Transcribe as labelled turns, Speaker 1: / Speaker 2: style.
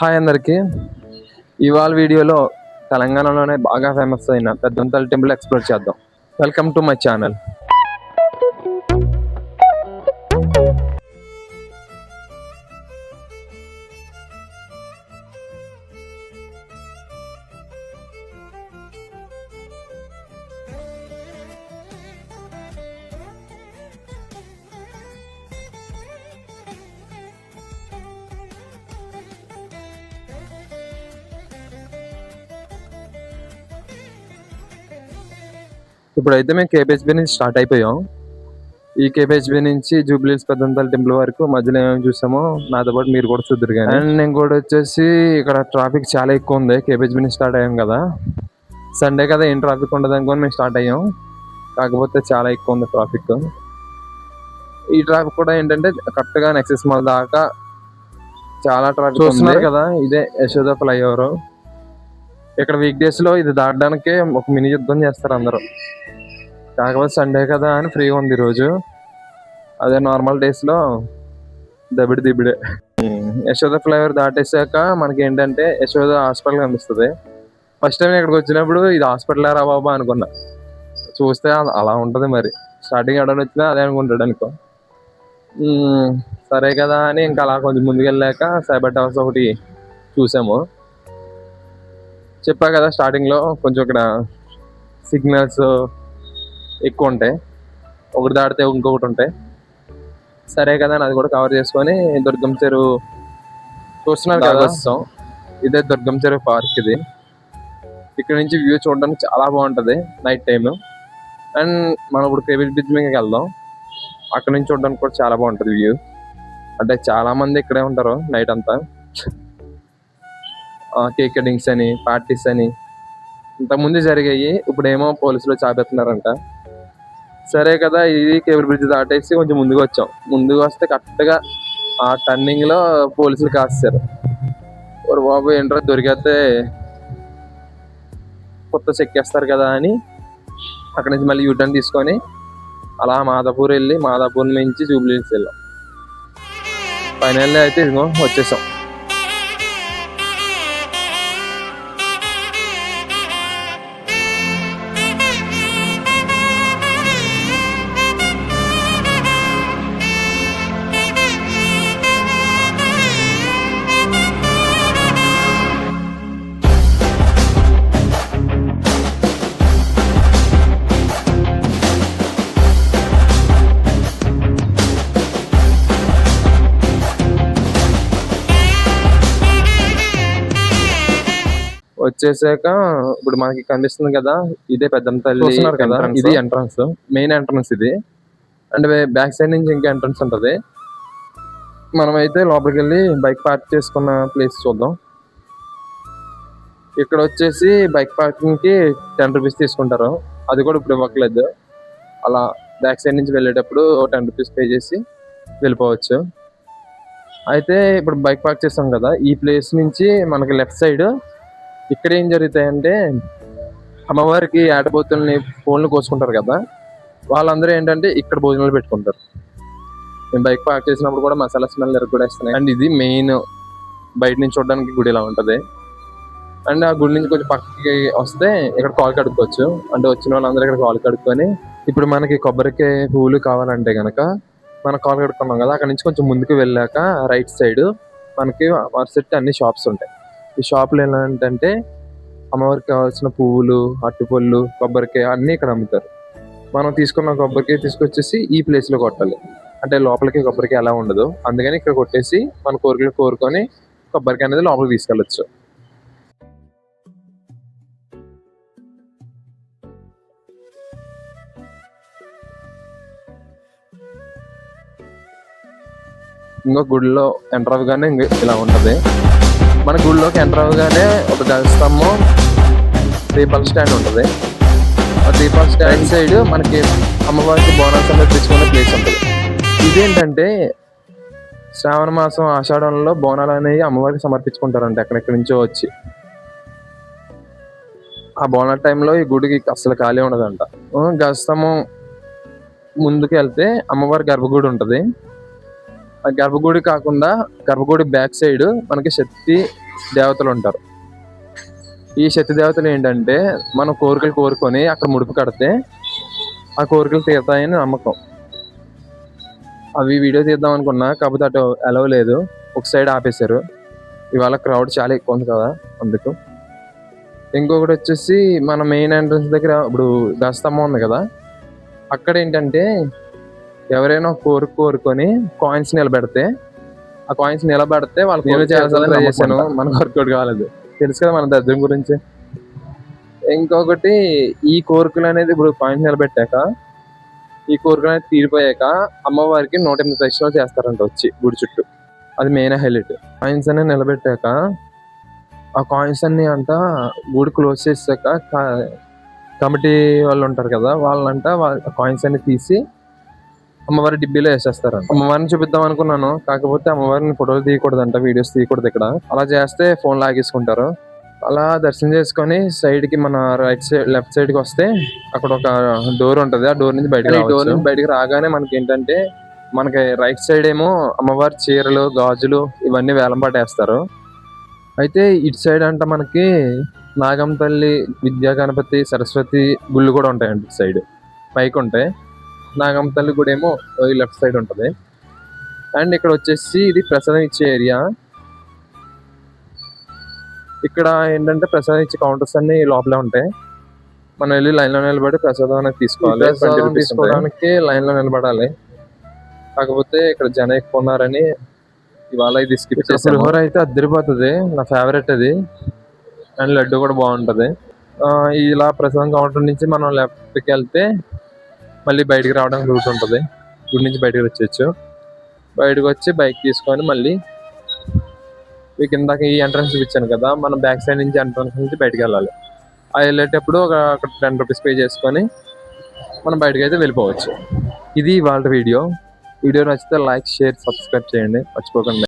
Speaker 1: Hi అందరికి. ఇవాళ వీడియోలో తెలంగాణలోనే బాగా ఫేమస్ అయిన పెద్దంతల్లి టెంపుల్ ఎక్స్ప్లోర్ చేద్దాం. Welcome to my channel. ఇప్పుడైతే మేము కేపీహెచ్బీ నుంచి స్టార్ట్ అయిపోయాం. ఈ కేపీహెచ్బీ నుంచి జూబ్లీహిల్స్ పెద్దంతల్లి టెంపుల్ వరకు మధ్యలో ఏమేమి చూసామో నాతో పాటు మీరు కూడా చూద్దరు. కానీ అండ్ నేను కూడా వచ్చేసి ఇక్కడ ట్రాఫిక్ చాలా ఎక్కువ ఉంది. కేపీహెచ్బీ నుంచి స్టార్ట్ అయ్యాం కదా, సండే కదా ఏం ట్రాఫిక్ ఉండదు అనుకోని మేము స్టార్ట్ అయ్యాం. కాకపోతే చాలా ఎక్కువ ఉంది ట్రాఫిక్. ఈ ట్రాఫిక్ కూడా ఏంటంటే కరెక్ట్ గా నెక్సెస్ మాల్ దాకా చాలా ట్రాఫిక్ చూస్తున్నారు కదా. ఇదే యశోద ఫ్లైఓవర్. ఇక్కడ వీక్ డేస్ లో ఇది దాటడానికే ఒక మినీ యుద్ధం చేస్తారు అందరూ. కాకపోతే సండే కదా అని ఫ్రీగా ఉంది ఈరోజు. అదే నార్మల్ డేస్ లో దిబిడే. యశోద ఫ్లైఓవర్ దాటేసాక మనకి ఏంటంటే యశోద హాస్పిటల్ కనిపిస్తుంది. ఫస్ట్ టైం ఇక్కడికి వచ్చినప్పుడు ఇది హాస్పిటల్ రా బాబా అనుకున్నా. చూస్తే అలా ఉంటది. మరి స్టార్టింగ్ ఎవడని వచ్చినా అదే అనుకుంటాడు అనుకో. సరే కదా అని ఇంకా అలా కొంచెం ముందుకు వెళ్ళాక సైబర్ టవర్స్ ఒకటి చూసాము. చెప్పా కదా స్టార్టింగ్ లో కొంచెం ఇక్కడ సిగ్నల్స్ ఎక్కువ ఉంటాయి, ఒకటి దాటితే ఇంకొకటి ఉంటాయి. సరే కదా అని అది కూడా కవర్ చేసుకొని దుర్గం చెరువు చూస్తున్నారు కదా. వస్తాం. ఇదే దుర్గం చెరువు పార్క్. ఇది ఇక్కడ నుంచి వ్యూ చూడడానికి చాలా బాగుంటది నైట్ టైం. అండ్ మనం ఇప్పుడు కేబుల్ బ్రిడ్జ్ మీదకి వెళ్దాం. అక్కడ నుంచి చూడడానికి కూడా చాలా బాగుంటది వ్యూ. అంటే చాలా మంది ఇక్కడే ఉంటారు నైట్ అంతా. కేక్ కటింగ్స్ అని, పార్టీస్ అని ఇంతకుముందు జరిగాయి. ఇప్పుడేమో పోలీసులు చాపేస్తున్నారంట. సరే కదా, ఇది కేబుల్ బ్రిడ్జ్ దాటేసి కొంచెం ముందుకు వచ్చాం. ముందుకు వస్తే కరెక్ట్ గా ఆ టర్నింగ్ లో పోలీసులు కాస్తారు. బాబు ఏంట్రా దొరికితే కొత్త చెక్కేస్తారు కదా అని అక్కడ నుంచి మళ్ళీ యూటర్న్ తీసుకొని అలా మాదాపూర్ వెళ్ళి మాదాపూర్ నుంచి జూబ్లీహిల్స్ వెళ్ళాం. ఫైనల్లీ అయితే ఇదిగో వచ్చేసాం. వచ్చేసాక ఇప్పుడు మనకి కనిపిస్తుంది కదా, ఇదే పెద్దంతల్లి కదా. ఇది ఎంట్రన్స్, మెయిన్ ఎంట్రన్స్ ఇది. అండ్ బ్యాక్ సైడ్ నుంచి ఇంకా ఎంట్రన్స్ ఉంటది. మనమైతే లోపలికి వెళ్ళి బైక్ పార్క్ చేసుకున్న ప్లేస్ చూద్దాం. ఇక్కడ వచ్చేసి బైక్ పార్కింగ్ కి 10 రూపీస్ తీసుకుంటారు. అది కూడా ఇప్పుడు ఇవ్వట్లేదు. అలా బ్యాక్ సైడ్ నుంచి వెళ్ళేటప్పుడు 10 రూపీస్ పే చేసి వెళ్ళిపోవచ్చు. అయితే ఇప్పుడు బైక్ పార్క్ చేస్తాం కదా, ఈ ప్లేస్ నుంచి మనకి లెఫ్ట్ సైడ్ ఇక్కడ ఏం జరుగుతాయంటే అమ్మవారికి ఏటపోతుల్ని ఫోన్లు కోసుకుంటారు కదా, వాళ్ళందరూ ఏంటంటే ఇక్కడ భోజనాలు పెట్టుకుంటారు. మేము బైక్ పార్క్ చేసినప్పుడు కూడా మసాలా స్మెల్ ఎరగొడేస్తున్నాయి. అండ్ ఇది మెయిన్ బయట నుంచి చూడడానికి గుడి ఇలా ఉంటది. అండ్ ఆ గుడి నుంచి కొంచెం పక్కకి వస్తే ఇక్కడ కాలు కడుక్కోవచ్చు. అంటే వచ్చిన వాళ్ళందరూ ఇక్కడ కాలు కడుక్కొని, ఇప్పుడు మనకి కొబ్బరికాయ పువ్వులు కావాలంటే గనక మనం కాలు కడుక్కున్నాం కదా, అక్కడ నుంచి కొంచెం ముందుకు వెళ్ళాక రైట్ సైడ్ మనకి వరుసెట్టి అన్ని షాప్స్ ఉంటాయి. ఈ షాపులు ఎలా అంటే అమ్మవారికి కావాల్సిన పువ్వులు, అట్టుపళ్ళు, కొబ్బరికాయ అన్ని ఇక్కడ అమ్ముతారు. మనం తీసుకున్న కొబ్బరికాయ తీసుకొచ్చేసి ఈ ప్లేస్ లో కొట్టాలి. అంటే లోపలికి కొబ్బరికాయ ఎలా ఉండదు, అందుకని ఇక్కడ కొట్టేసి మన కోరికలు కోరుకొని కొబ్బరికాయ అనేది లోపలికి తీసుకెళ్ళచ్చు. ఇంకో గుడిలో ఎంటర్ అవ్వగానే ఇలా ఉంటది. మన గుడిలోకి ఎంటర్ అవ్వగానే ఒక గజస్తంభం, దీపాల స్టాండ్ ఉంటుంది. ఆ దీపాల స్టాండ్ సైడ్ మనకి అమ్మవారికి బోనాలు సమర్పించుకునే ప్లేస్ ఉంటుంది. ఇదేంటంటే శ్రావణ మాసం ఆషాఢంలో బోనాలు అనేవి అమ్మవారికి సమర్పించుకుంటారంట ఎక్కడెక్కడి నుంచో వచ్చి. ఆ బోనాల టైంలో ఈ గుడికి అసలు ఖాళీ ఉండదంట. గజస్తంభం ముందుకు వెళ్తే అమ్మవారి గర్భగుడి ఉంటుంది. ఆ గర్భగుడి కాకుండా గర్భగుడి బ్యాక్ సైడ్ మనకి శక్తి దేవతలు ఉంటారు. ఈ శక్తి దేవతలు ఏంటంటే మనం కోరికలు కోరుకొని అక్కడ ముడుపు కడితే ఆ కోరికలు తీరుతాయని నమ్మకం. అవి వీడియో తీద్దాం అనుకున్నా, కాకపోతే అటు అలవ్ లేదు, ఒక సైడ్ ఆపేశారు. ఇవాళ క్రౌడ్ చాలా ఎక్కువ ఉంది కదా అందుకు. ఇంకొకటి వచ్చేసి మన మెయిన్ ఎంట్రన్స్ దగ్గర ఇప్పుడు గస్తమ్మ ఉంది కదా, అక్కడ ఏంటంటే ఎవరైనా కోరుకొని కాయిన్స్ నిలబెడితే ఆ కాయిన్స్ నిలబెడితే వాళ్ళకి నేను చాలా ట్రై చేశాను, మనకు వర్కౌట్ కాలేదు. తెలుసు కదా మన దరిద్రం గురించి. ఇంకొకటి ఈ కోరికలు అనేది ఇప్పుడు కాయిన్స్ నిలబెట్టాక ఈ కోరికలు అనేది తీరిపోయాక అమ్మవారికి 108 ప్రదక్షిణాలు చేస్తారంట వచ్చి గుడి చుట్టూ. అది మెయిన్ హైలైట్. కాయిన్స్ అన్ని నిలబెట్టాక ఆ కాయిన్స్ అన్ని అంట గుడి క్లోజ్ చేసాక కమిటీ వాళ్ళు ఉంటారు కదా, వాళ్ళంట కాయిన్స్ అన్ని తీసి అమ్మవారి డిబ్బీలో వేసేస్తారంట. అమ్మవారిని చూపిద్దాం అనుకున్నాను, కాకపోతే అమ్మవారిని ఫోటోలు తీయకూడదంట, వీడియోస్ తీయకూడదు ఇక్కడ. అలా చేస్తే ఫోన్ లాగేసుకుంటారు. అలా దర్శనం చేసుకొని సైడ్ కి మన రైట్ సైడ్ లెఫ్ట్ సైడ్ కి వస్తే అక్కడ ఒక డోర్ ఉంటది. ఆ డోర్ నుంచి బయటకు రాగానే మనకి ఏంటంటే మనకి రైట్ సైడ్ ఏమో అమ్మవారి చీరలు, గాజులు ఇవన్నీ వేలం పాటేస్తారు. అయితే ఇటు సైడ్ అంట మనకి నాగం తల్లి, విద్యా గణపతి, సరస్వతి గుళ్ళు కూడా ఉంటాయండి ఇటు సైడ్ పైకి ఉంటాయి. నాగం తల్లి గుడి ఏమో లెఫ్ట్ సైడ్ ఉంటది. అండ్ ఇక్కడ వచ్చేసి ఇది ప్రసాదం ఇచ్చే ఏరియా. ఇక్కడ ఏంటంటే ప్రసాదం ఇచ్చే కౌంటర్స్ అన్ని లోపలే ఉంటాయి. మనం వెళ్ళి లైన్ లో నిలబడి ప్రసాదం అనేది తీసుకోవాలి. ప్రసాదం తీసుకోవడానికి లైన్ లో నిలబడాలి. కాకపోతే ఇక్కడ జనం ఎక్కువ ఉన్నారని ఇవాళ ఇది స్కిప్ చేసాను. పులిహోర అయితే అద్దరిపోతుంది, నా ఫేవరెట్ అది. అండ్ లడ్డు కూడా బాగుంటది. ఇలా ప్రసాదం కౌంటర్ నుంచి మనం లెఫ్ట్కి వెళ్తే మళ్ళీ బయటికి రావడానికి రూట్ ఉంటుంది. గుడి నుంచి బయటకు వచ్చేయచ్చు. బయటకు వచ్చి బైక్ తీసుకొని మళ్ళీ మీకు ఇందాక ఈ ఎంట్రన్స్ చూపించాను కదా, మనం బ్యాక్ సైడ్ నుంచి ఎంట్రన్స్ నుంచి బయటకు వెళ్ళాలి. అది వెళ్ళేటప్పుడు ఒక 10 రూపీస్ పే చేసుకొని మనం బయటకు అయితే వెళ్ళిపోవచ్చు. ఇది ఇవాళ వీడియో నచ్చితే లైక్, షేర్, సబ్స్క్రైబ్ చేయండి మర్చిపోకండి.